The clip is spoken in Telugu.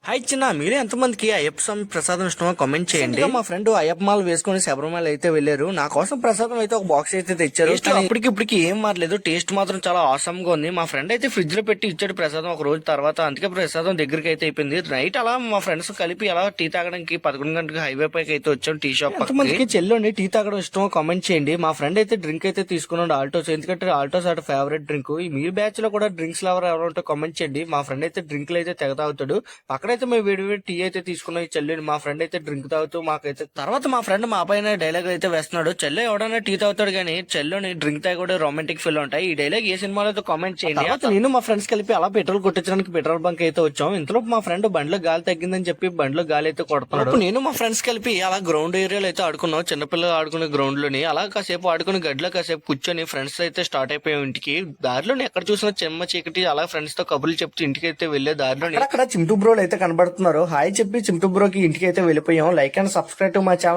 హాయ్ చిన్న, మీరే ఎంతమందికి అయ్యప్ప స్వామి ప్రసాదం ఇష్టమో కామెంట్ చేయండి. మా ఫ్రెండ్ అయ్యప్ప మాల వేసుకుని శబరిమల అయితే వెళ్లారు. నా కోసం ప్రసాదం అయితే ఒక బాక్స్ అయితే తెచ్చారు. ఇప్పటికి ఏం మారలేదు, టేస్ట్ మాత్రం చాలా ఆసమ్ గా ఉంది. మా ఫ్రెండ్ అయితే ఫ్రిడ్జ్ లో పెట్టి ఇచ్చాడు ప్రసాదం ఒక రోజు తర్వాత. అందుకే ప్రసాదం దగ్గరికి అయితే అయిపోయింది. నైట్ అలా మా ఫ్రెండ్స్ కలిపి అలా టీ తాగడానికి 11 గంటలకు హైవే పైకి అయితే వచ్చాం. టీ షాప్ ఎంతమందికి చెల్లండి టీ తాగడం ఇష్టమో కామెంట్ చేయండి. మా ఫ్రెండ్ అయితే డ్రింక్ అయితే తీసుకున్నాడు ఆల్టోస్, ఎందుకంటే ఆల్టోస్ ఆట ఫేవరెట్ డ్రింక్. మీ బ్యాచ్ లో కూడా డ్రింక్స్ లవర్ ఎవరు ఉంటే కామెంట్ చేయండి. మా ఫ్రెండ్ అయితే డ్రింక్లు అయితే తెగ తాగుతాడు. అక్కడైతే మేము వేడి టీ అయితే తీసుకున్నాం. ఈ చెల్లి మా ఫ్రెండ్ అయితే డ్రింక్ తాగుతూ మాకైతే తర్వాత మా ఫ్రెండ్ మా పైన డైలాగ్ అయితే వేస్తున్నాడు. చెల్లె ఎవడన్నా టీ తాగుతాడు కానీ చెల్లని డ్రింక్ తాగి కూడా రొమాంటిక్ ఫీల్ ఉంటాయి. ఈ డైలాగ్ ఏ సినిమాలో కామెంట్ చేయండి. నేను మా ఫ్రెండ్స్ కలిపి అలా పెట్రోల్ కొట్టించడానికి పెట్రోల్ బంక్ అయితే వచ్చాం. ఇంతలో మా ఫ్రెండ్ బండ్లో గాలి తగ్గిందని చెప్పి బండ్లో గాలి అయితే కొడుతున్నాడు. నేను మా ఫ్రెండ్స్ కలిపి అలా గ్రౌండ్ ఏరియాలో అయితే ఆడుకున్నాం. చిన్నపిల్లలు ఆడుకునే గ్రౌండ్ లోని అలా కాసేపు ఆడుకుని గడ్లో కాసేపు కూర్చొని ఫ్రెండ్స్ అయితే స్టార్ట్ అయిపోయాం ఇంటికి. దారిలోని ఎక్కడ చూసినా చెమ్మ చీకటి అలా ఫ్రెండ్స్ తో కబుర్లు చెప్తూ ఇంటికి అయితే వెళ్లే దారిలోని అక్కడ చింటూ బ్రోలు అయితే కనబడుతున్నారు. హాయ్ చెప్పి చింటూ బ్రోకి ఇంటికి అయితే వెళ్ళిపోయాం. Like and subscribe to my channel.